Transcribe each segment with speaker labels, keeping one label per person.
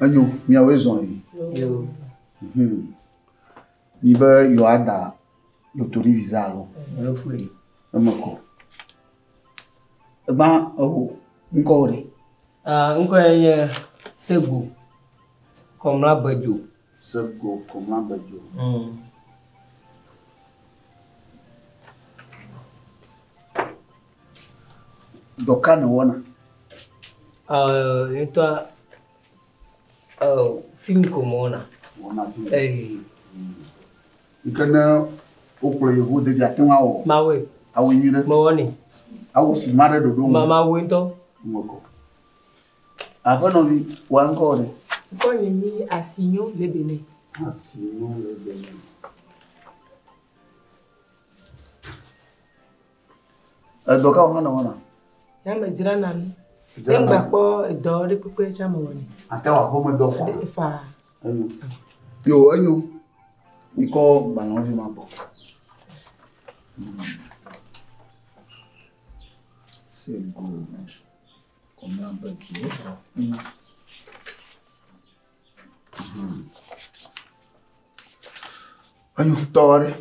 Speaker 1: Anyo, mi a wezon.
Speaker 2: Yo.
Speaker 1: Mi ba yo ada Loto Refusent lo.
Speaker 2: Yo fui.
Speaker 1: Amako. Ba o nko re.
Speaker 2: Nko ye sego. Comme la bajo.
Speaker 1: Sego comme la bajo. Doka na wona.
Speaker 2: Então film como ona.
Speaker 1: Ona film. Ikana o projeto de até ao.
Speaker 2: Mawe.
Speaker 1: Awo nyire.
Speaker 2: Mawoni.
Speaker 1: Awo si mare do do.
Speaker 2: Mama wento.
Speaker 1: Ngoko. Ava no vi wa encore.
Speaker 3: Ko ni asinyo le Benin.
Speaker 1: Asinyo le Benin. Doka wona na wona.
Speaker 3: Ya mejira nanu. Demba po do ri pipe cha mo ni.
Speaker 1: Ate wa bo mo do fa.
Speaker 3: Fa.
Speaker 1: Yo anyo. Iko balon vi ma bo. C'est beau. Combien un peu de Anyo tore.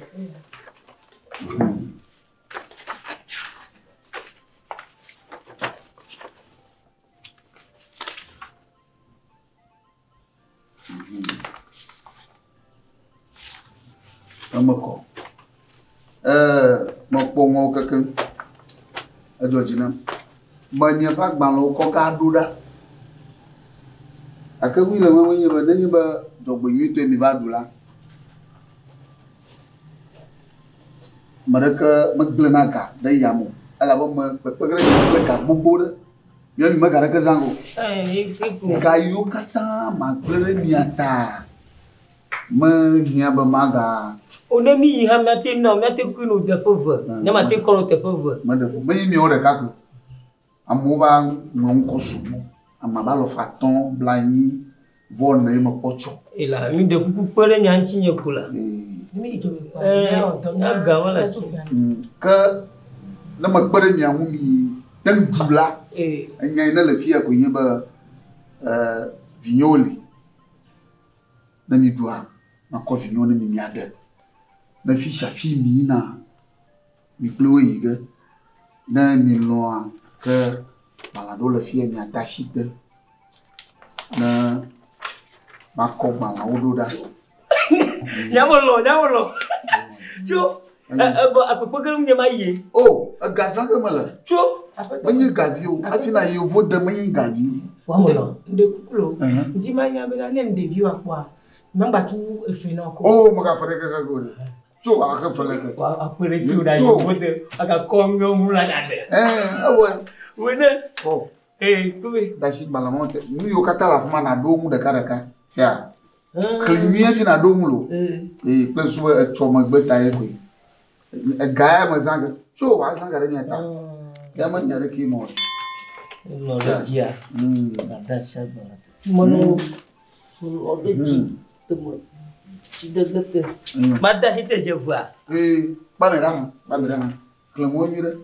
Speaker 1: Amako. Mokpongo kakan. Adojina. Manya pak balo ko ka duda. Akawi la mama nyeba nani ba jogbo nyito mi ba dula. Maraka magblanaga da yamu. Ala ba ma pekpegre ni ka bobora. Yo mi magara ka zango. Ka yo kata magblere miata. Ma hiaba maga.
Speaker 2: Onemi ha mate no mate kuno de pauvre. Na mate kono te pauvre.
Speaker 1: Ma de fu. Ma mi ore ka ko. Amuba ngonko sumu. Amabalo faton blani VONT na mo pocho.
Speaker 2: Ela mi de kuku pere nyanchi nyekula.
Speaker 3: Ni ijobe kwa.
Speaker 2: Na gawala
Speaker 1: ka na makpere nyamu mi tangula. Anya ina la fia ko nyeba vignoli. Na mi doa na ko vignoli mi miade. Na fisha fi mi na mi ployiga. Na mi loa que balado la fille mi attachite na mako bala ododa
Speaker 2: nyamolo cho apopogelum nyamaye
Speaker 1: oh agazanga mala
Speaker 2: cho
Speaker 1: manyi gavio afina yevo de manyi gavio
Speaker 2: wamolo
Speaker 3: de kukulo ndima nyamela ne ndevio akwa mamba tu efena ko
Speaker 1: oh maga fareka ka gole cho aka faleka
Speaker 2: apere ti oda yevo de aka komyo mula nade
Speaker 1: awe
Speaker 2: wene
Speaker 1: oh
Speaker 2: kubi
Speaker 1: dashi balamonte ni yo katala fuma na domu de karaka sia klimie fi na domu lo plus so choma gbeta e ko gaia mazanga cho wa zanga re miata ya manya re ki mo
Speaker 2: no dia nada shaba mono obeji tomo sidegete mada hite je vois
Speaker 1: ba merang klamo mire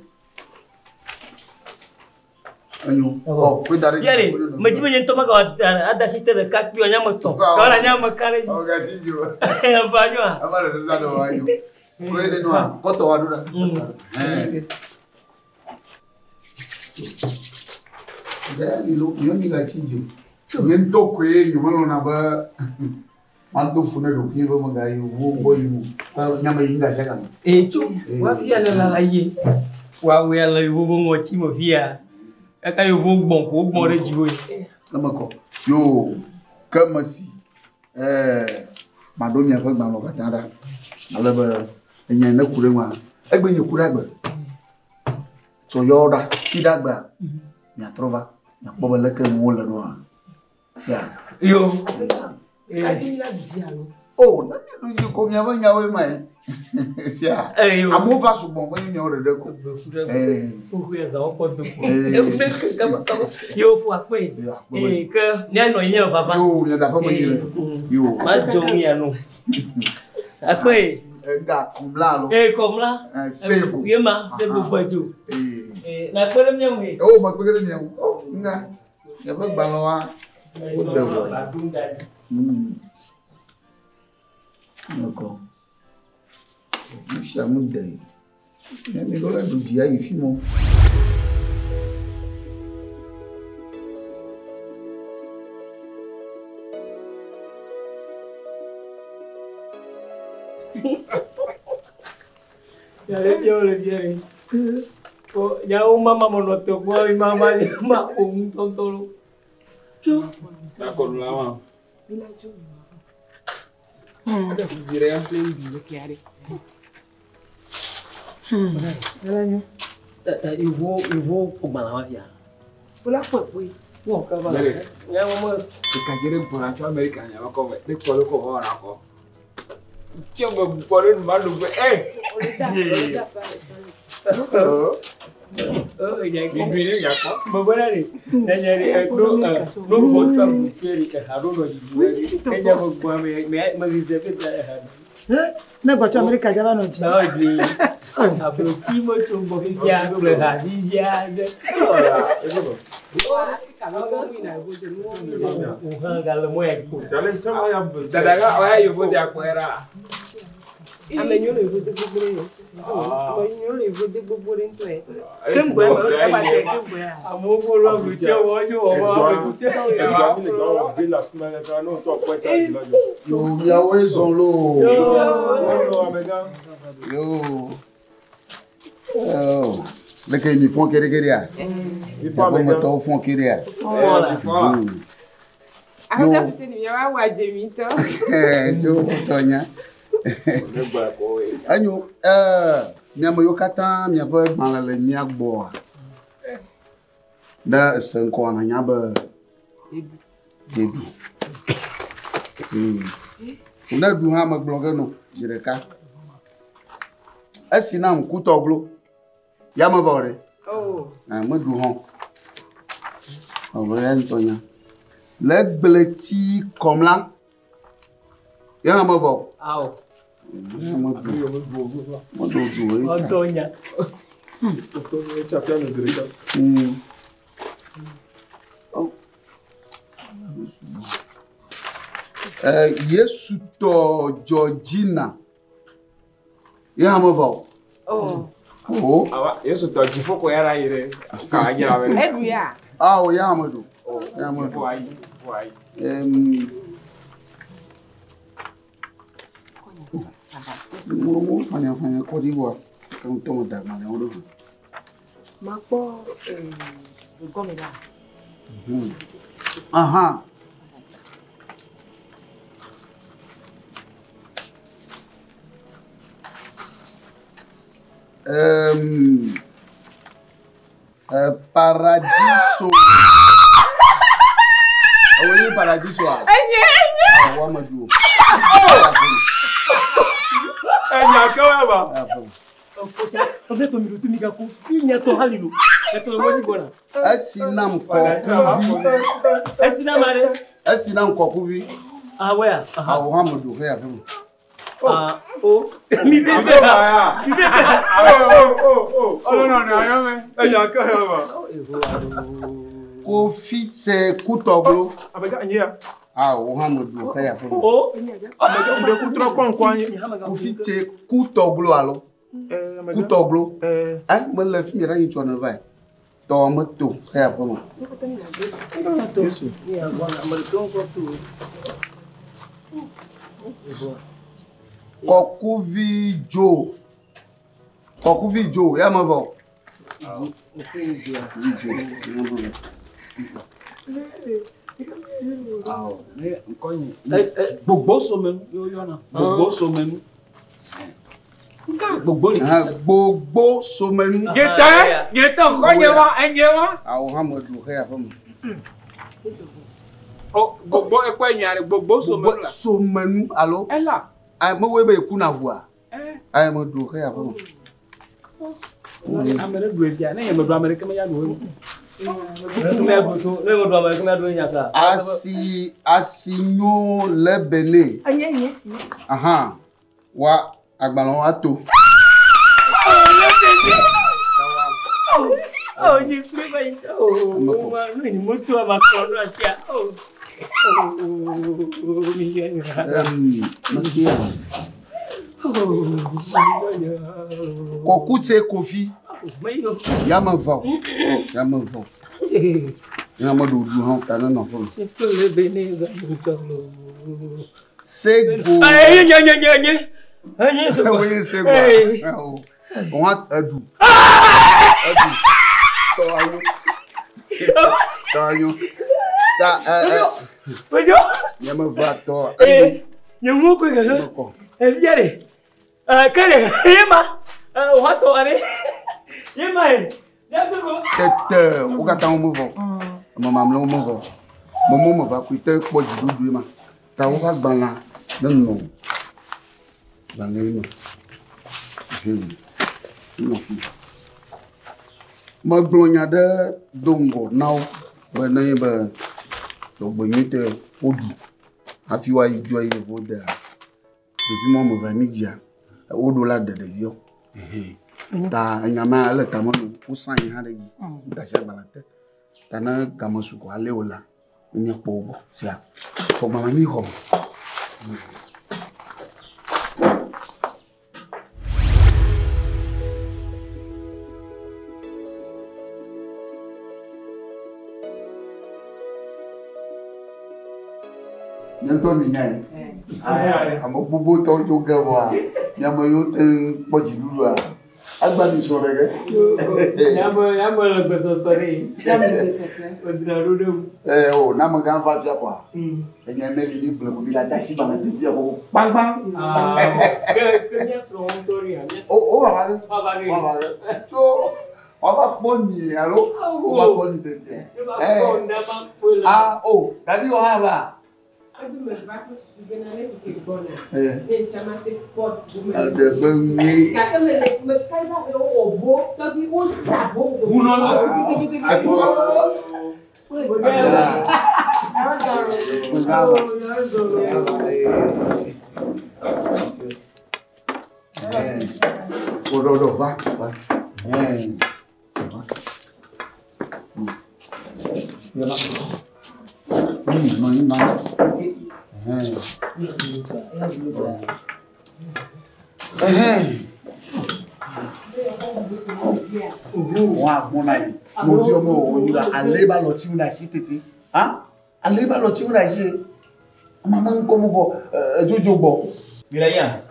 Speaker 1: anyo cuidado
Speaker 2: yare majibe nyento maga ada sitere kakbi onyama to kala nyama kare
Speaker 1: gatinjo
Speaker 2: banyo
Speaker 1: amara rezado wanyo kwede noa poto wadura ilo yoni gatinjo nyento kwenyu mano na ba manto funa do kibo magayi wo boyimu nyama yinga shaka
Speaker 2: chu wafia la aye wa we la wo ngo chimo via aka yo vou bon ko bon re jiwo
Speaker 1: amako yo kama si madomi akwa gba lo katara alaba enya na kure nwa egbe nye kure agba so yoda fidagba nya trova nya boba leke mo la do sia
Speaker 2: yo
Speaker 3: kati la bizialo
Speaker 1: oh na mi do ko nya we mai sia amu va su bon ni ore de ko
Speaker 2: pourquoi ça on porte ko yo fu akwe que nya no nya papa
Speaker 1: yo nya da pa mo yire yo
Speaker 2: ma jo mi anu akwe
Speaker 1: nga komla lo
Speaker 2: komla
Speaker 1: sebo
Speaker 2: yema sebo baju na kwere nya mi
Speaker 1: oh ma kwere nya oh nga ya ba balowa D'accord. Je suis à mon deuil. Mais voilà, je dis, il fait mon.
Speaker 2: Ya le bien. Oh, ya mama monoto kwa mama ma tontolo. Cho.
Speaker 4: D'accord là.
Speaker 3: Bila jo.
Speaker 4: Ada figure yang plain di kiare.
Speaker 2: Eu vou kumala via.
Speaker 3: Pula foi.
Speaker 2: Wo ka ba. Ya mama
Speaker 4: Ikagere por ancho America ya ko be. De ko ko ora ko. Che mo por en malu be.
Speaker 2: Ya que viene ya ko. Babara ni. Na nyari no bota muteri ka haruno ji. Kenya mo kwa me gizepe ta ha.
Speaker 3: Na go to America jaba no ji.
Speaker 2: Na ji. Abro timo tumbo ya go le ha di ya. Ora. Kalau mau yang
Speaker 4: Jalan sama ya. Dadaga oya yo bo dia kwera.
Speaker 3: Ame nyolo ivo de gbogbo o nyolo ivo de gbogbo nto e kemgbe o ta ba te kemgbe a
Speaker 2: amogo lo bi je woju owo abu je
Speaker 4: Ya ni do bi la fuma ga no to po ta di lojo.
Speaker 1: Yo, yawe son lo.
Speaker 4: Yo amega.
Speaker 1: Yo. Oh. Le que ni font kere ya.
Speaker 4: Il faut
Speaker 1: Me to font kere ya.
Speaker 2: Voilà.
Speaker 3: Ahora Fousseni ya wa jemito
Speaker 1: Jo tonya. Anyo mi amoyo kata mi abo gbanle mi agbo. Da senko na nya ba. Debi. Una du ha ma bloga no jireka. Asina mkutoglo. Ya ma bore.
Speaker 3: oh
Speaker 1: Na ma du hon. Obre Antonia. Le bleti comme là. Ya ma bo.
Speaker 2: Au.
Speaker 1: Ma do jouer.
Speaker 2: Antonia.
Speaker 4: Champion de directeur.
Speaker 1: Oh. Yesu to Georgina. Ya ma bo.
Speaker 3: oh
Speaker 1: Oh.
Speaker 4: Awa, yeso to jifo ko yara yire. Ka ajira we.
Speaker 3: edu ya
Speaker 1: Ah, o ya ma do.
Speaker 4: Oh,
Speaker 1: Ya ma do.
Speaker 4: Why?
Speaker 1: Mo fanya ko di wa. Kan to mo da ma le o.
Speaker 3: ma po gomina
Speaker 1: Aha. Paradiso. Awoni paradiso a. Enye. Wa ma du.
Speaker 4: Enya kawa ba.
Speaker 2: Você to minuto mi gaku. Nya to halilu. To mo ji bona.
Speaker 1: Asinam ko.
Speaker 2: Asina mare.
Speaker 1: Asinam ko ku vi.
Speaker 2: Ah where?
Speaker 1: Ah, o Hamadu he a fi.
Speaker 2: Ah oh. Mi bebe. Mi bebe.
Speaker 4: Oh. No, ayo me. Enya kawa ba.
Speaker 1: Ko fit se kutoglo.
Speaker 4: Abega anya.
Speaker 1: Ah, o Hamadu he a fi.
Speaker 2: Oh.
Speaker 4: Abega ure ku tro kon anya.
Speaker 1: Ko fit se kutoglo alo. Kutoglo. Mo le fi mi ra yin chona vai. To mo to he a fi mo.
Speaker 2: Yesu. Ni agora americano ko tu.
Speaker 1: Kokuvi Joe, ya ma bo.
Speaker 2: Gbogbo so menu yo na. Gbogbo so menu. Gbogbo ni.
Speaker 1: Gbogbo so menu.
Speaker 2: Geta ko enye wa.
Speaker 1: Awo Hamadu he a fi mo.
Speaker 4: Oh, gbogbo e ko enya gbogbo so menu la.
Speaker 1: So menu alo.
Speaker 4: Ela.
Speaker 1: Ai mo we be ku na bua. Ai mo du he a fi mo.
Speaker 2: Amere du dia na yeme du America me ya do. Me do America me do nya ka.
Speaker 1: Asinyo lebele.
Speaker 3: anye
Speaker 1: Aha. Wa agbalon ato.
Speaker 2: Oh, you free by oh, ni moto ama kono atia. Oh.
Speaker 1: Koku c'est Kofi. Yama va. Yama do han kana na ho. C'est go. C'est go. On a adu. Adu. Yama va to.
Speaker 2: Nyamu ko ga. Viare. Kare yema. Wato are. Yema.
Speaker 1: Tete, o gata o movo. Mama mlo movo. Momo mo va kuite po jidu ma. Ta o va gbala. Non. La neno. Non. Ma glonya de dongo now. Ba na ba to bonite odu. Afi wa ijo ye voda. Depuis moi mo va media. Au dollar de vieux. Ta nyama ala tamano usan ya de yi da sha balate ta na gamasu ko ale ola mi pobo sia so mama mi ho nyanto mi nyai amo bubu to jo gawa nyama yo ten pojiduru a agbani sore ge yamo le beso sore o na mo gan fa fia kwa enye ne li ble ko mi la dashi ba na fia ko bang bang
Speaker 2: que bien so ontori
Speaker 1: o ba so o ba poni alo o ba poni tete o dabi o ha ba Wa bonani mo fi omo oyira aleba lo ti una si tete aleba lo ti una si mama nko mo fo jojo gbo
Speaker 5: mira ya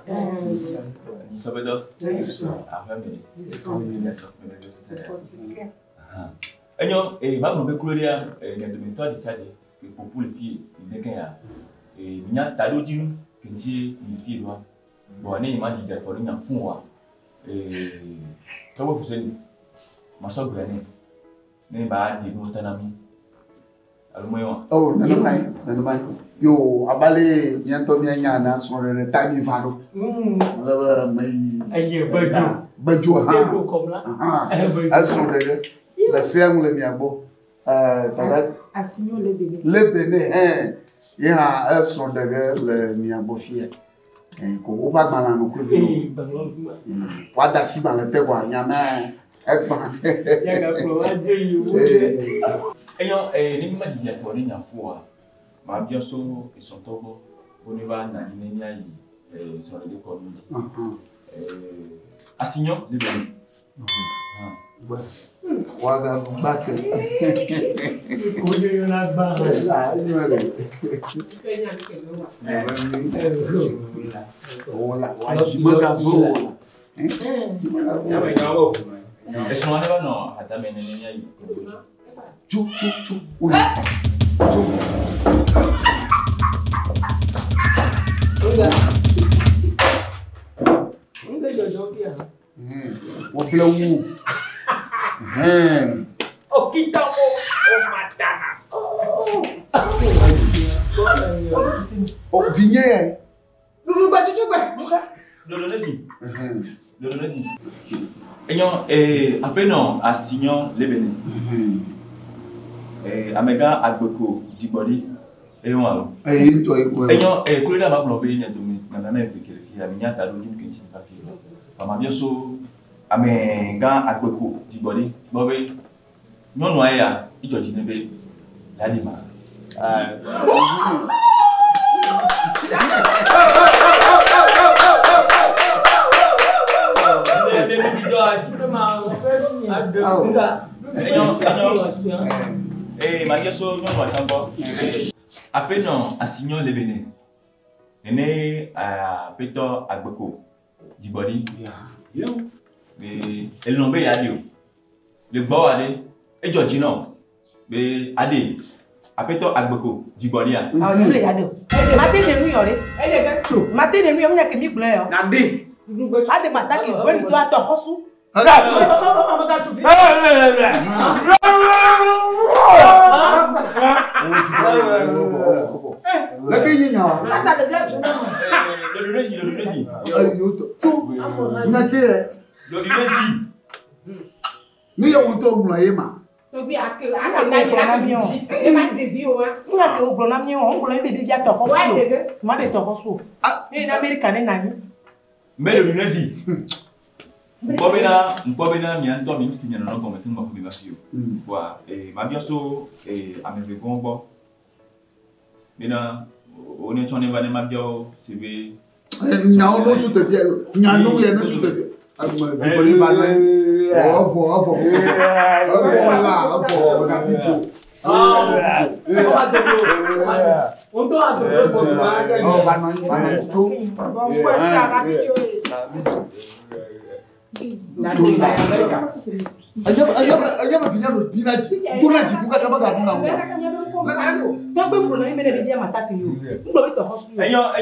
Speaker 5: ni sabedo afami enyo ba mo be kuloria ngende mento di sade ke popule fi de kan ya nya taloji kenti ni fi do bo ni ma di ja for nya fun wa Togo Fousseni maso grani ne ba di no tanami almoyo
Speaker 1: oh nanamai yo abale nyanto mi anya na so re tani faro la mai
Speaker 2: aye
Speaker 1: baju
Speaker 2: c'est beau comme là
Speaker 1: aso de la sem le mi abo tada
Speaker 3: asignon
Speaker 1: le bene ya aso de le mi abo fie ko o ba gbala no ko vi wa da si ba le te wa nya na ekpa
Speaker 2: ya ga pro wa je yi wo
Speaker 5: eyo ni ma di ya for ni nya fo a ma bien so e son Togo oni ba na ni nya yi so le ko mi asignon le bene
Speaker 1: waga back
Speaker 2: oje yo na ba
Speaker 1: ola wajimaga vola
Speaker 5: eso no va no hata menene ahí
Speaker 1: chu ola
Speaker 2: unga jojo pia
Speaker 1: o plawu
Speaker 2: o kitamo o matana
Speaker 1: o vinye
Speaker 3: Lulu gba chuchu gba buka
Speaker 5: Loto nezi enyo apeno asignon lebene amega agbeko digbori eyon alo enyo kulida ma blobe ni adomi na na efekele fi aminya ta lo ni kenti pa fi mama bien so amega agbeko digbori bobe nyonu aya ijoji nebe ladima Après non, assignon les béné. Né à Péto Agbeko, du body. Mais elle n'en veut pas. Le beau allé, et Georgino, mais allez, à Péto Agbeko, du body.
Speaker 3: Ah, nous les gars. Matin de nuit, elle est gars. Matin de nuit, on y a que mi bleu. Nandé. Ah, des matins qui veulent toi ton rossou.
Speaker 5: Mbobena mi ando mi sinya no ngoma tumba ko mi bafio wa ma bien so ameve gombo mina oni chone bane ma bio sibe
Speaker 1: nyao no tu te vie nyano ye no tu te vie agma bi boli ba no ovo la ovo ka bijo Untuk apa? Oh, banan tu. Aja matinya lo binaji. Tu naji buka kaba gadu na wo. Tu gbe mbro na mi mele dia mata ti yo. Mbro bi to hospital.
Speaker 5: Enyo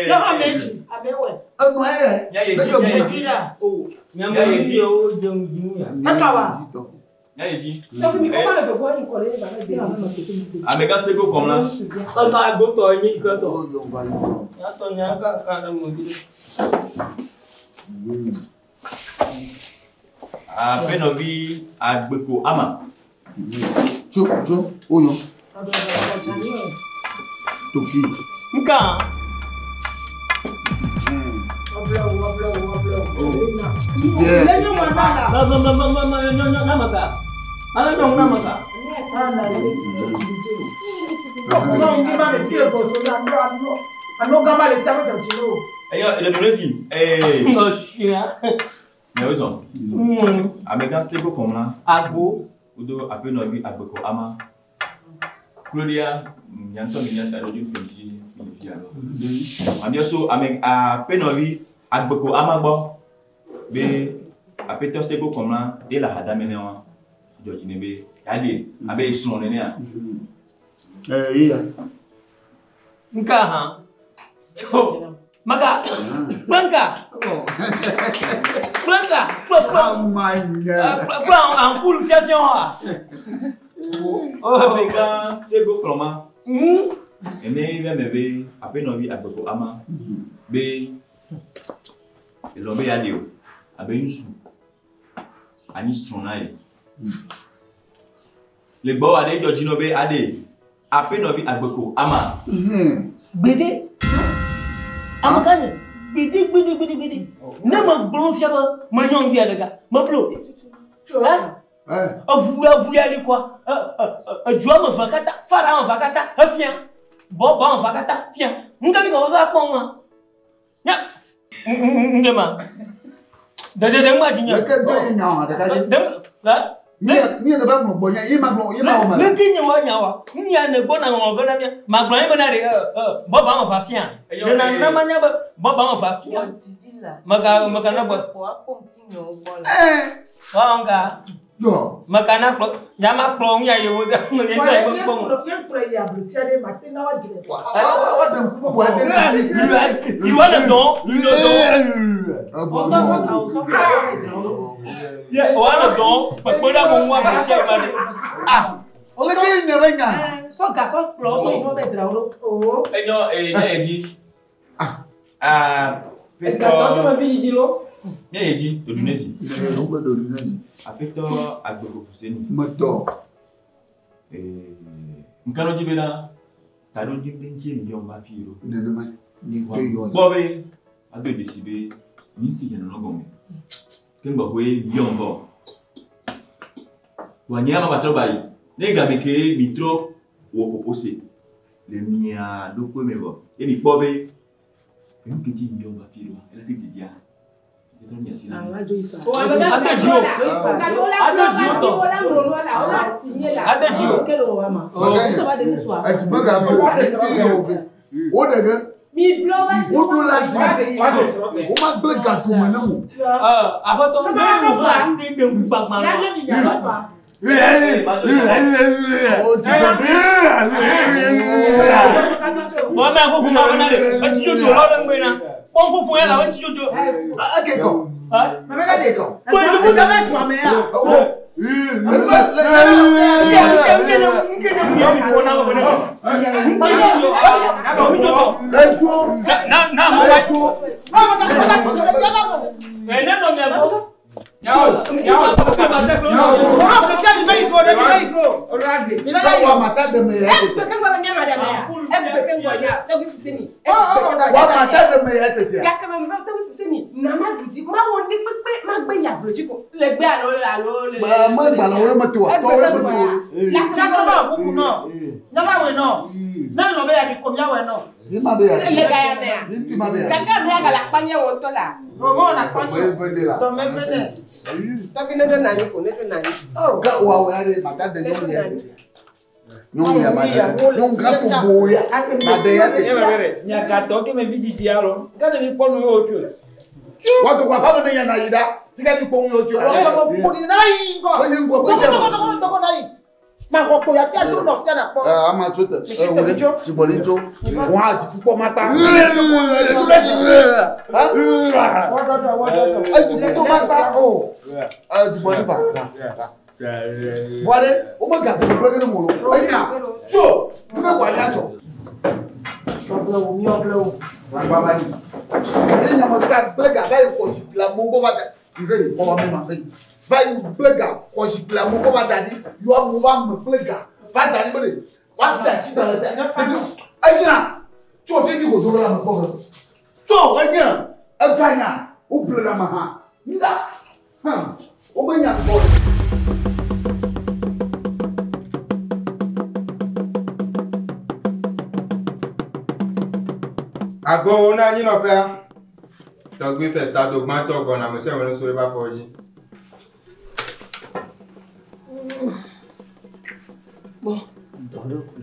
Speaker 3: Yo ameji, abewe.
Speaker 1: Anu eh.
Speaker 5: Ya yeji.
Speaker 3: Oh, nyamba yeji o jeun jimu ya. Akawa.
Speaker 5: Ya yeji.
Speaker 3: Donc mi ko ma be go ni ko le ba na de na ke tu.
Speaker 5: Amega sego comme là.
Speaker 3: On va go to ni ko to. Ya to nya ka na mo di.
Speaker 5: Penobi Agbeko ama.
Speaker 1: Cho oyo. Tofi.
Speaker 3: Nka.
Speaker 5: Le Brésil. Mais raison. Amega sego comme là.
Speaker 3: Agbo.
Speaker 5: Udo Penobi Agbeko ama. Claudia, nyanto minyanta roju pensi mi alors. Amia so Penobi Agbeko ama gbo. Be apeto sego comme là et la hada menewa. George nebe ade abe son nene a.
Speaker 1: Iya.
Speaker 3: Nka ha. Maka. Blanca. Blanca. Plan en purification.
Speaker 5: Amega sego cloma. Ene va mebe Penobi Agbeko ama. Be elombe ya dio. Abe yusu. Ani sonai. Le bo ade George nobe ade Penobi Agbeko ama.
Speaker 3: Bede. Amakanya. Bede. Na ma blon fiaba ma nyong via daga. Ma blo. Vous allez quoi? Joie me vakata, Pharaon vakata, fian. Boban vakata, fian. N'gavi ko va pour moi. Ya. Ngema. De ma dinya.
Speaker 1: Ya kan to nya da ka.
Speaker 3: Da.
Speaker 1: Ni na ba mo bonya yi ma blon yi ma o ma.
Speaker 3: Le dinya wa nya wa. Ni ya ne bona ngo na mi. Ma blon yi na de boban va fian. Na ma nya boban va fian. Maka na bo. Wanga.
Speaker 1: Yo.
Speaker 3: Makana klo, jama klong ya yo da ngene ya bong. You want to know? You yeah, want to know? But when I'm one
Speaker 1: ah. Ole ke ne renga.
Speaker 3: So ga so klo so no be drawo. Oh.
Speaker 5: Enyo eji.
Speaker 3: Peto ma bi jilo.
Speaker 5: Eji Odunesi.
Speaker 1: Odunesi.
Speaker 5: Apeto Agbeko Fousseni.
Speaker 1: Moto.
Speaker 5: Nkano jibena tado jibden tie million ba piro.
Speaker 1: Nenema ni ko yo.
Speaker 5: Bobe ado desibe ni si jana no gome. Kemba ko million bo. Wanyama batro bai. Nega meke mitro wo popose. le mia do ko me bo e mi po be e mi kiti mi o ba piro e la tete dia e do mi asina
Speaker 6: o amada dio ada dio kelo wa ma o so ba de ni so
Speaker 1: a ti baga fa o daga
Speaker 6: mi blowa si
Speaker 1: o do last o ma gbe ga to mo na mo
Speaker 3: abato me o fa te de ngba ma
Speaker 1: o ti bode
Speaker 3: mo me ko kuma bana de ti jojo lo de ngbe na pon ko fun la ti jojo
Speaker 1: akeko mama ga de ko
Speaker 6: ko ni ko ba tu ame ya
Speaker 7: Ago na ni no pe to gbe festado gba to go na mo se won so re ba foji
Speaker 3: bon dole ku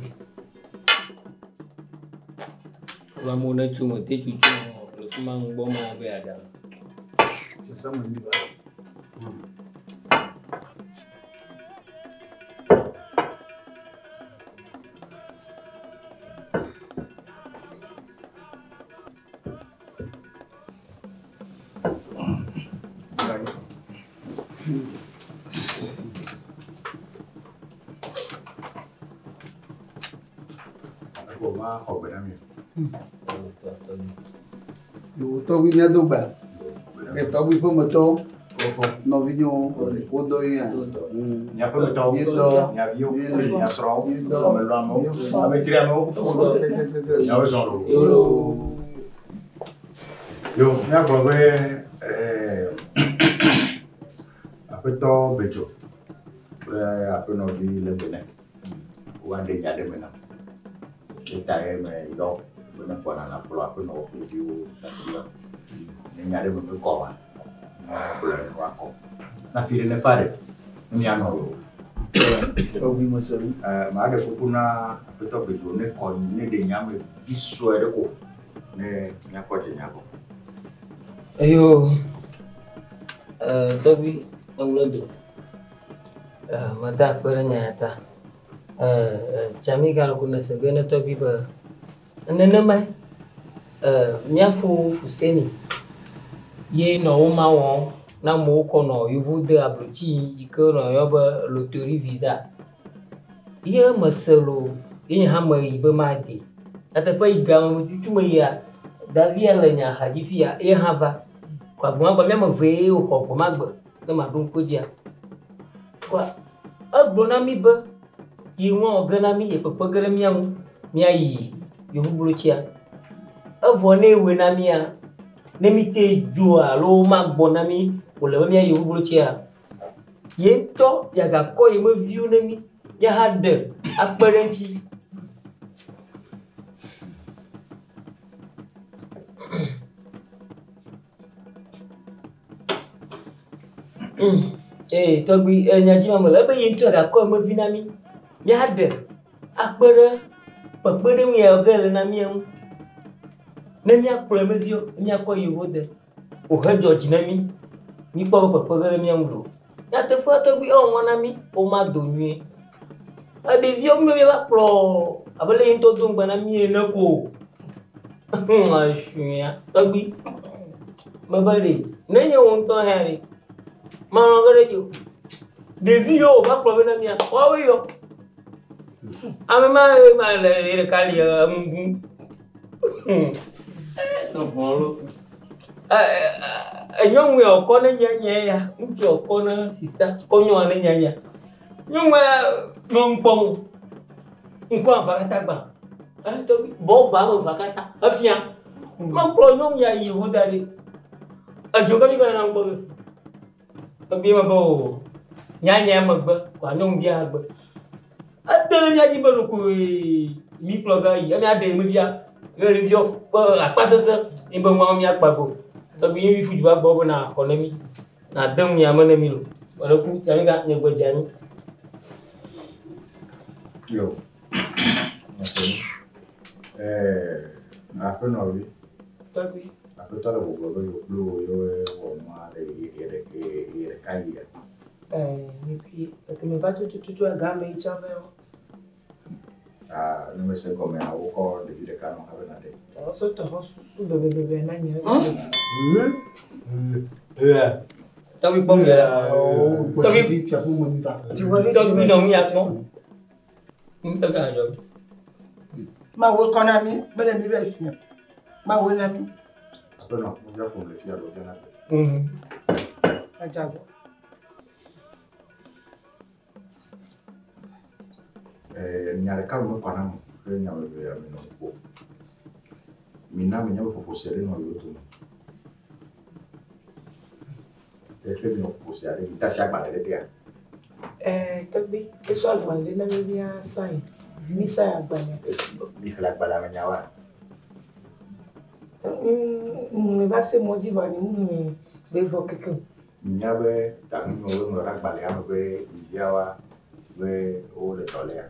Speaker 3: wa mo na chumo te chuchu lo kuma ngbo mo be ada
Speaker 1: je sa mo ni ba to wi mi do gba e to wi fo mo to no vi no o do yin
Speaker 8: ni a pe to ni a vi o ni a sro me lo amo a me tire mo fo ya o so lo yo mi a bo we a pe to bejo a pe no vi le bene wa de ya de mena eta me do me po na la pro a pe no fu di o ni ya de mo ko wa na fire ne fare ni ano
Speaker 1: o wi mo se
Speaker 8: ma de kuna peto bejo ne ko ne de nyame biso ede ko ne nya ko je nya ko
Speaker 3: ayo tobi awlado mata pernya ta jami kalau kuna segene tobi ba nene mai miafu Fousseni ye no ma won na mo ko no yuvu de abruti iko no yoba loterie visa ye maselo ye ha ma ibe ma de ata pa igama mo tutu ya davia la nya hajifia ye ha va kwa gwa me ma ve o ko ma gba na ma dun ko dia kwa agbona mi ba yi won ogana mi ye pepe gere mi amu mi ayi yuvu brutia avone we na mi a nemite jua lo magbona mi ole mi ayi brutia ye to ya ga ko ye mo view na mi ya had apparently Eh, togbi nyaji mama la be yinto ga ko mo vinami. Mi hade. Akpere pakpere mi ya gele na mi en. Na mi akpere me dio, mi akọ yiwo de. O ha George na mi. Mi pa pakpere mi en do. Ya te fo togbi o wona mi, o ma do nwi. Ade vio mi ba pro. Abele yinto do ngba na mi en ko. Ashuya. Togbi. Mabare. Nenye won to hari. Manogere yo. De video ba problème mia. Wa we yo. Ame ma le kali amungu. No bolo. Nyonwe okona nyanya ya. Nti okona sister. Konyo ane nyanya. Nyonwe nyonpong. Nkwa bakata gba. To bo ba mo bakata. Afia. Ma pro nyom ya yi hodari. Ajoga mi kana ngbo. Tapi mabo nyanya magba kwa nyong dia agba adele nya ji baru ku mi ploga yi ami ade mi bia re vio apa sese imbe ngwa mi akpago tapi mi fuji ba bobo na economy na dem ya mana mi lo wala ku tami ga nyegba jani
Speaker 8: yo after no vi
Speaker 3: tapi
Speaker 8: after todo bobo yo o ma de calle
Speaker 3: et puis que me va tout à gamme et ça
Speaker 8: no me sé comer algo con de vida cano a ver nada
Speaker 3: so to su bebe na nya tapi bom ya tapi
Speaker 1: tu as pour moi va
Speaker 3: tu vois tu non mi akon mta ga jo
Speaker 6: Ma wo kona mi bele mi be fi ma wo na mi
Speaker 8: pero no ya con le fia lo que nada
Speaker 6: ajago
Speaker 8: nyare ka mo pana mo ke nyawe be ya me no ko mina me nyawe ko sere no yo to ke no ko sere ta sia ba le dia
Speaker 6: tabi eso agbalé na mi dia sai mi sai agbalé
Speaker 8: mi fela gbala me nyawa
Speaker 6: me va se modi ba ni mu be vo keke
Speaker 8: nyawe ta no no ra gbala ya be iyawa be o le tole ya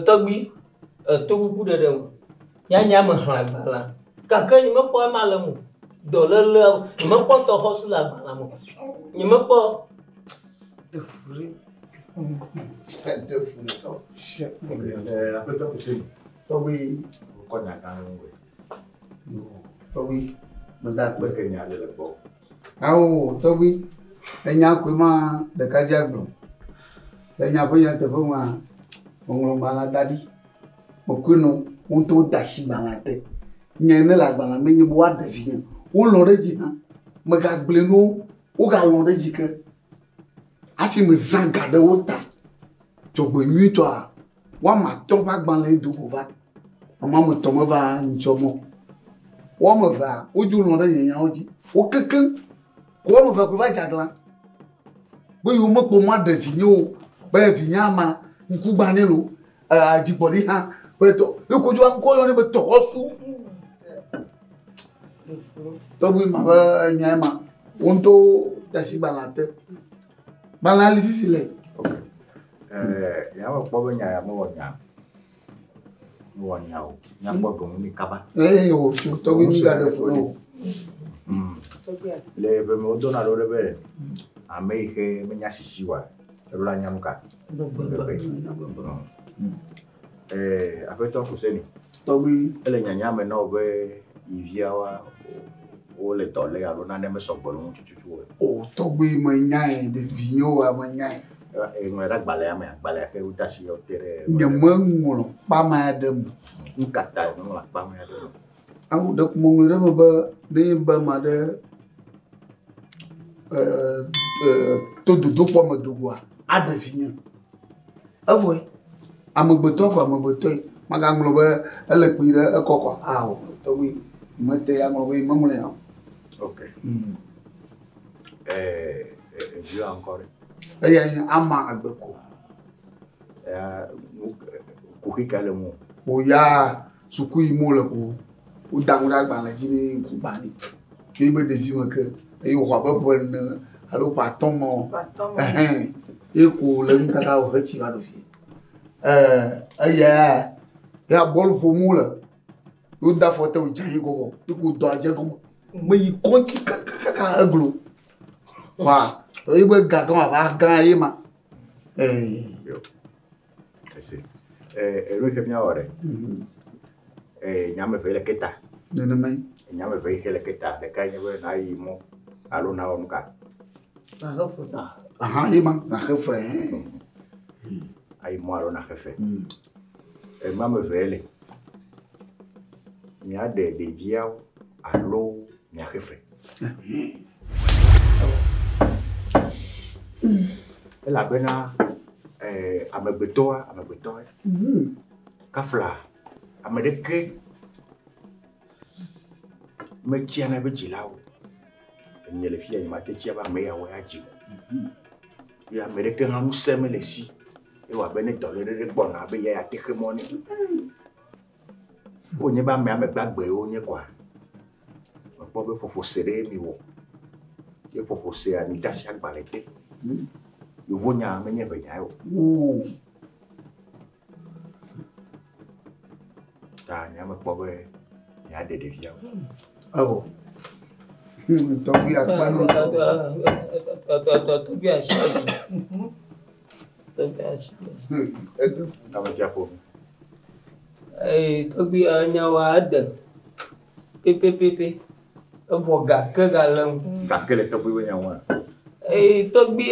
Speaker 3: togbi togu ku de dem nya ma bala ka ka ni mo po ma la mu do le ni mo po to ho su la bala mu ni mo po
Speaker 1: de furi to
Speaker 8: après toi Fousseni
Speaker 1: to oui
Speaker 8: ko na kan we
Speaker 1: to oui me da
Speaker 8: be ke nya le bo
Speaker 1: awo to oui enya ko ma de ka jagbo enya ko ya te bo ma on mala dadi okuno on to dashi balate nyene la bala me nyi bo adavi o lo reji na me ga gble no o ga lo reji ke afi me zanga de ota jogbo nyu to a wa ma to ba gban le do ba mama mo to mo va nchomo wo mo va oju lo re yan oji o keken wo mo va ko va jagla bo yo mo po ma adavi ni o ba vi nyama nkugba ni lo ajibodi ha peto ikoju an ko yo ni be to osu to bi ma ba nyama wonto dashi balate balali fifile
Speaker 8: ya mo po be nya ya mo nya o nya po go mi kaba
Speaker 1: o to bi mi ga de fo
Speaker 8: le be mo dona lo be a me ke me nya sisiwa lo la nya muka après toi Fousseni
Speaker 1: tobi
Speaker 8: ele nyanya me no be iviawa o le tole ya lo na ne me sogbo lo chuchu
Speaker 1: o tobi mo nyae de vinyo a mo nyae
Speaker 8: mo era gbale ke utasi o tere
Speaker 1: nyamangolo pa ma dem
Speaker 8: nkata no la pa ma dem
Speaker 1: au de mo ngure mo ba de ba ma de to do po mo dugwa ade vinyo avoy amogboto ko amogboto maga nglo ba ele pire ekoko awo to wi mate ya nglo wi mamule ya
Speaker 8: okay vieux encore
Speaker 1: ya ama agbeko
Speaker 8: ku hikale mo
Speaker 1: o ya suku imo le ko o dangura gba la jini ku bani ki be de fi mo ke et on va pas prendre alors pas tomber et qu'on le met à au petit va le faire il y a bol pour moi là ou da photo au jai go tu ko do aje go mais il compte kaka aglo wa il be gagan va gan yi ma
Speaker 8: lui che mi ore nyame vele keta
Speaker 1: nene mai
Speaker 8: nyame vele keta de kai ne na yi mo alo na on ka
Speaker 1: aha yi ma na jefe
Speaker 8: ai mo alo na jefe mame vele mi a de viao alo mi a jefe la bena amebetoa kafla amedeke me tiana be jilao nyele fia ma te tia ba me ya wa ji ya medeke na mu semele si e wa bene dole de gbona be ya te kemoni onye ba me gbagbe onye kwa po be fofosere mi wo ye fofose ani dasi agbalete yo vonya menye be ya yo ta nyame po be ya de via
Speaker 1: oh to bi akpanu
Speaker 3: to bi ashi to bi anya wa da pepe boga ke galam
Speaker 8: ka kele to bi nya wa
Speaker 3: to bi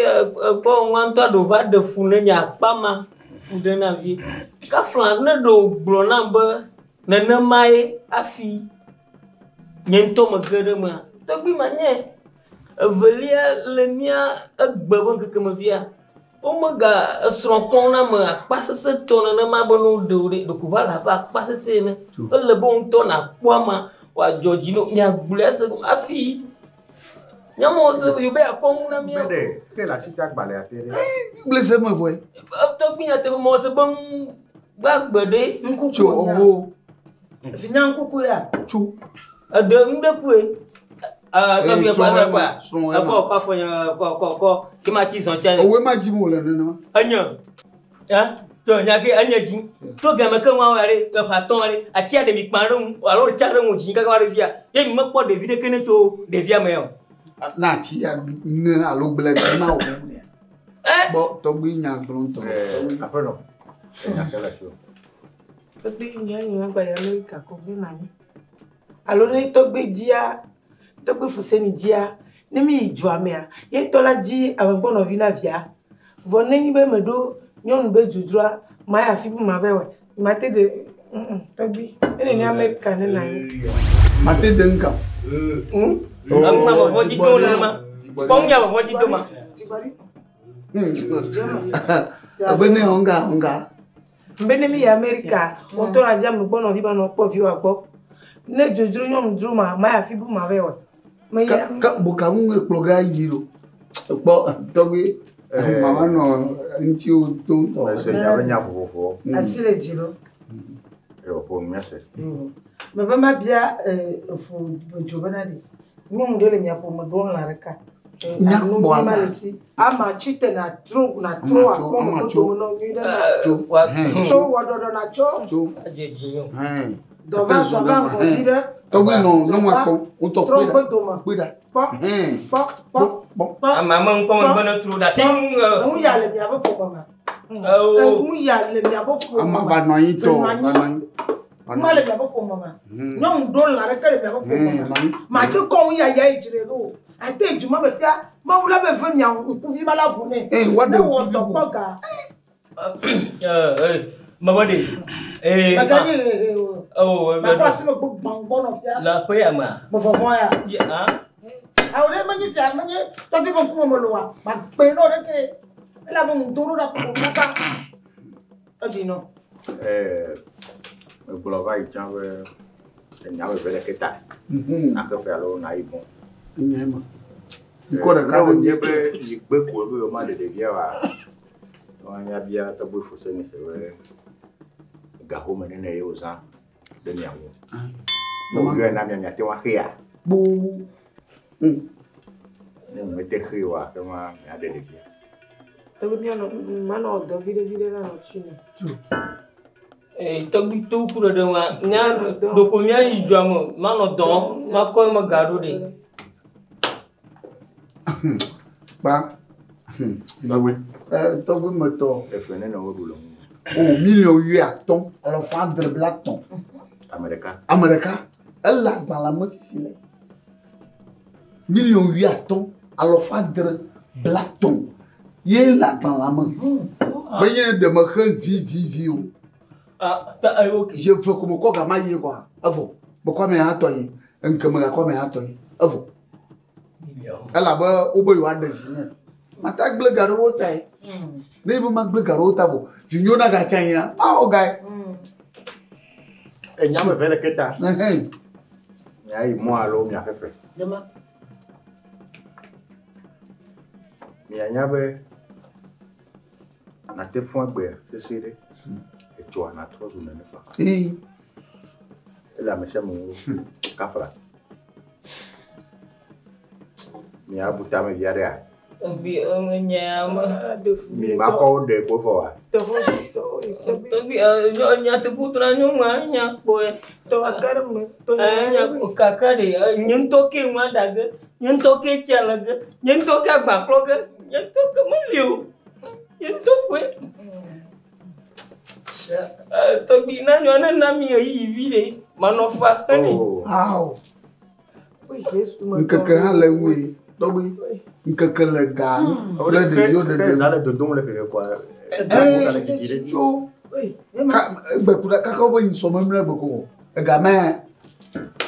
Speaker 3: ko wan to do va de fune nya pama fude na vi ka flan na do bro na ba na mai afi nyento magere ma to bi manye velia le mia agbabon ke ma via o maga sronkon na ma passa se tona na ma bonu de ko vala ba passa se ne le bon tona kwama wa Georgino nya blesse afi nya mo se yo be akon na mi
Speaker 8: bede ke la sita gbale atere
Speaker 1: blesse me voy
Speaker 3: to bi nya te mo se bon gbagbede
Speaker 1: nkuku o
Speaker 6: finan kuku ya
Speaker 1: chu
Speaker 3: ade mde kue to bi pa apa fonya ko ki ma chi son cha
Speaker 1: o we ma ji mo le no
Speaker 3: anya to nya ke anya ji to ga me kan wa re ka fa ton re a chia de mi parun alo cha re mu ji ka wa re via ye mi mo po de vide kene to de via me o
Speaker 1: na chi ya ne alo ble na o ne bo to bi nya glon to
Speaker 8: apeno nya kala sho
Speaker 6: to bi nya gba ya le ka ko bi na ni alo ni to gbe dia to gbe Fousseni dia ne mi juamea ye to la di avon no vina via vonne be medo nyon be judra ma ya fi bu ma be we mate de to bi ene ni America ne na ni
Speaker 1: mate de nka
Speaker 3: ma bo voji to na ma ponya bo voji to ma
Speaker 1: abene onga
Speaker 6: mbene mi America on to la dia me gbo no vi ba no po vi wa gbo ne judru nyon dru ma ya fi bu ma be we
Speaker 1: ka buka mu ekploga yiro po to bi mama no nti o to
Speaker 8: se ya nya fofo
Speaker 6: asile jiro
Speaker 8: yo po mese
Speaker 6: me ba ma bia fo jobana ni nyum de le nya po mo don la reka
Speaker 1: nya bo
Speaker 6: ama chite na tro akpo mo to no ni da so wa do na cho
Speaker 3: ajeji yo
Speaker 6: do ba ko dire
Speaker 1: to bi no ma ko o to cuida
Speaker 3: mama ko mo na tro da sing
Speaker 6: mu ya le bia bo ko mama mu ya le bia bo ko
Speaker 1: ama ba no yin to
Speaker 6: ma le bia bo ko mama nyom don la reka le bia bo ko mama ma to ko ya ijire lo ate juma be tia ma wula be fe nya ku vi mala bu ne
Speaker 1: what the
Speaker 6: wo to ko ga
Speaker 3: mabade
Speaker 6: bagani ba ko asimo bu bango no tia
Speaker 3: la pe ama
Speaker 6: bo fo ya awre mani tia mani to bi bon ku mo lo wa ba pe no de ke la bon duru da ko kaka adino
Speaker 8: bolo vai chawe nya be vele keta na ko fe alo na ibon
Speaker 1: nyema iko da ka
Speaker 8: nye be igbe ko be o ma de via wa anya bia to bu Fousseni se we ga ho mene ne yo za de nyawo no yo na mia te wa hia
Speaker 1: bu
Speaker 8: me décrit wa comment il y a des défis.
Speaker 6: T'as bien maintenant de vide là là-dessus.
Speaker 3: Togi to kuro de wa nya do ko nya ijwamo mano don ma ko ma gado de
Speaker 1: ba
Speaker 8: oui
Speaker 1: Togo moto
Speaker 8: le frein no boulot
Speaker 1: oh million 8 à ton alors fa dribble à ton America elle la dans la main filé million 8 à ton alors fa dribble à ton yé la dans la main ben y de me vie je veux comme quoi gama yé quoi avo pourquoi me atoyi nkema quoi me atoyi avo elle là-bas au boy wa de mata gble garo tai ne bu ma gble garo ta bo finyo na ga chanya ah o guy
Speaker 8: e nyame vele keta ya i mo alo mi afefe
Speaker 6: Demain.
Speaker 8: mi anyabe na te fon gbe sesere e to na to zo na fa e la me se mo kafra mi abuta me viare a
Speaker 3: bi nya ma
Speaker 8: mi ma ko de ko fo wa
Speaker 3: bi nya te putra nyuma nya ko
Speaker 6: to akarme to
Speaker 3: nya ko kakare nyen to ke ma daga nyen to ke chalaga nyen to ka ba kloga nyen to ka maliu nyen to ko to bi na nyona na mi yi vile manofa kani
Speaker 1: aw
Speaker 6: oui Jesus
Speaker 1: nkeke ha le wi Togo nkeke le ga le de yo de
Speaker 8: ça le don le fait quoi
Speaker 1: so ka be kura ka ko bo nso mo mre boko e ga me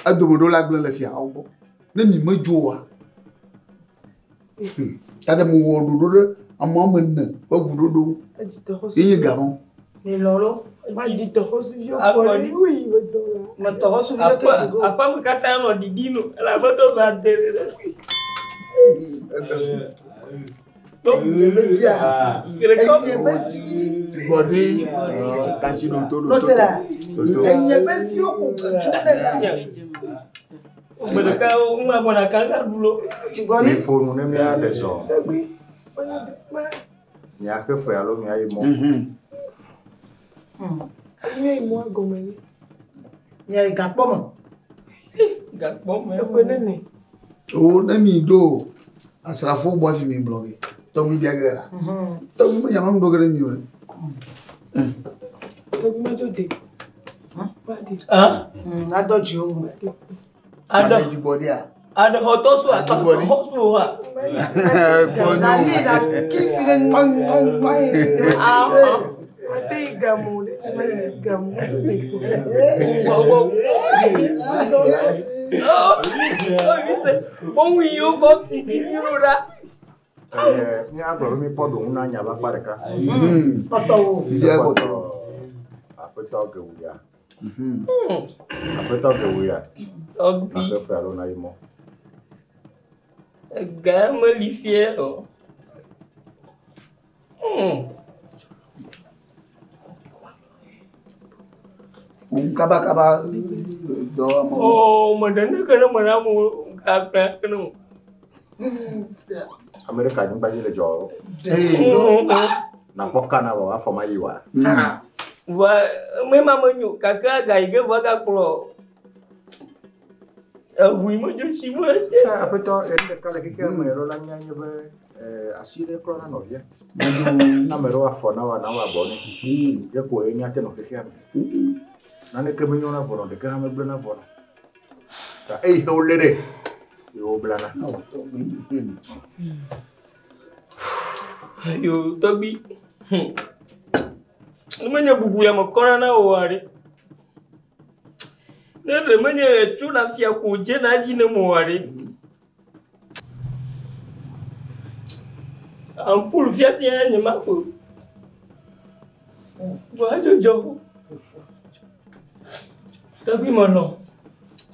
Speaker 1: adomodo la gble le fia obo ne mi majo wa ta de mo wo dodo amo mo nne wa gudodo yi ga mo
Speaker 6: ni lolo ma di to hosu yo ko oui ma to hosu yo ke jigo
Speaker 3: apa mo kata no didino la foto ba dere donc
Speaker 1: body kasi do to
Speaker 3: mereka uma bona kanga dulu
Speaker 8: mi pour nous nem ya de so ya ke fo ya lo mi ayi mo
Speaker 6: ni mo gomeni ni ai gapomo
Speaker 3: me
Speaker 6: ko nene
Speaker 1: o na mi do asrafo bo fi mi blogi to mi dia gara to mi ya mam do gara mi ore
Speaker 6: to mi do de
Speaker 3: adoji
Speaker 6: o
Speaker 3: ada
Speaker 1: di body a
Speaker 3: ada hotosu hotosu wa
Speaker 6: na ni na kisi ne ngong ate gamu gamu
Speaker 3: Bom eu vou te tirar.
Speaker 8: Ni agbo mi podo una nya ba pareka.
Speaker 6: Toto.
Speaker 1: Iya boto.
Speaker 8: Apeto ke uya. Apeto ke uya.
Speaker 3: Obi.
Speaker 8: Ape falo na imo.
Speaker 3: Gama li fiero.
Speaker 1: Kaba do mo.
Speaker 3: Oh, madana kana maramu kakra kana.
Speaker 8: America ni baji le jo. Na poka na wa fo mai wa.
Speaker 3: Wa me mama nyu kakra ga ige wa ga klo. Oui mo jo si mo.
Speaker 8: Apeto en de kala ke me ro la nya be asire klo na novia. Na me ro afo na wa boni. Je ko e nya ke no ke ke. Nane ke menyo na bono de ke me blana bono. Ta ei ho lere. Yo blana.
Speaker 3: Yo Tobi. Menya bubu ya makona na wari. Nere menya chuna fia kuje na jine mo wari. Ampul fia fia nyama ko. Wa jojo. Tobi mono.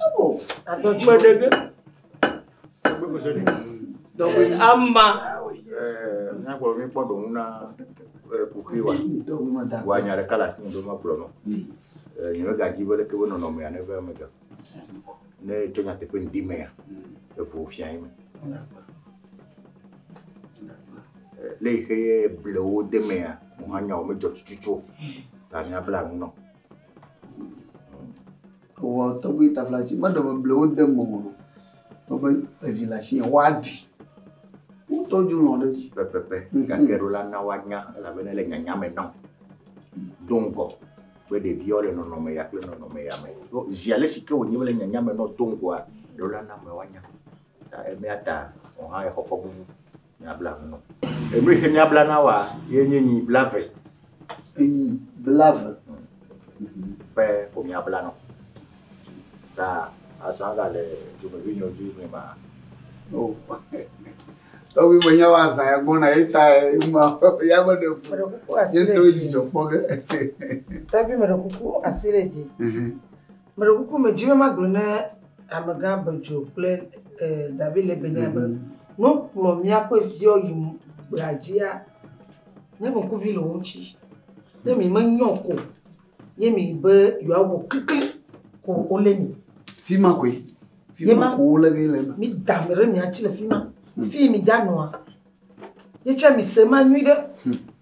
Speaker 6: Abo, adoji
Speaker 3: madege. Amma.
Speaker 8: Na ko mi podo una kukiwa. Wa nya re kala sin do ma plono. Ni ga jibo le ke wono no me ane ba me ga. Ne to nya te pe ndi me ya. E fo fia ime. Les bleus de mer, on a mis au tutu. La mia blanc non.
Speaker 1: Ou Togo est à flash, mais de bleu de mon. Togo est village, wadi. Où toi du long de
Speaker 8: Pepe, Gagerola Nawanya, la venelle Nyame non. Dongo, where the viole non nomme ya, non nomme ya. J'y allais si que au niveau de Nyame non dongo, Lola Namawanya. Emeata, on a un refusent. Nyabla non. Et moi, je nyabla nawa, yeni blave.
Speaker 1: Blave.
Speaker 8: Père, pour nyabla non. Ça, à ça, je me viens de dire, mais
Speaker 1: oh. Donc, il y a un ça, il y a un ça, il y a un ça, il y a un ça,
Speaker 6: Fille mi janwa. Yecha mi sema nuide.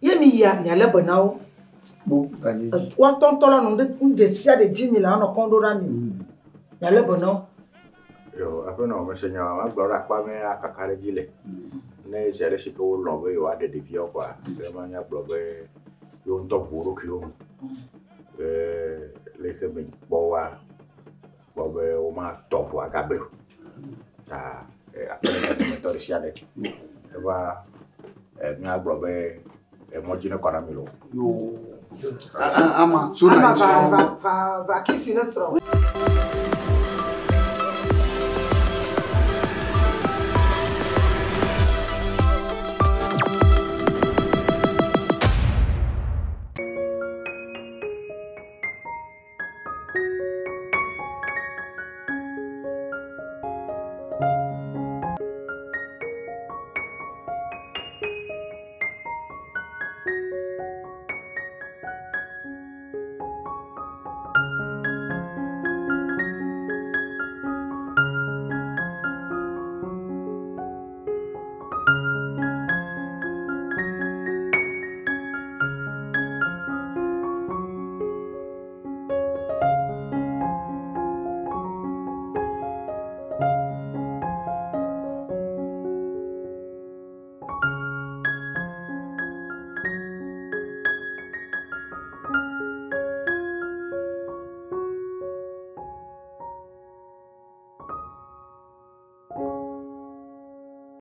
Speaker 6: Ye mi ya nyale banao.
Speaker 1: Bon, gagné.
Speaker 6: Wa tontola non de sia de 10 000 ans kondo rami. Nyale banao.
Speaker 8: yo, après non, mais seigneur, ma gloire quoi mais à kakare dile. Ne c'est ce que on l'envoie yo à des vieux quoi. Vraiment ya blobe yo on top boro ki yo. Les que me boa. Bobe o ma top wa gabe. Ta après PERMETTRE chiale va mi blobe mo jine kona mi lo.
Speaker 1: Yo. Ama, suna
Speaker 6: va qui c'est notre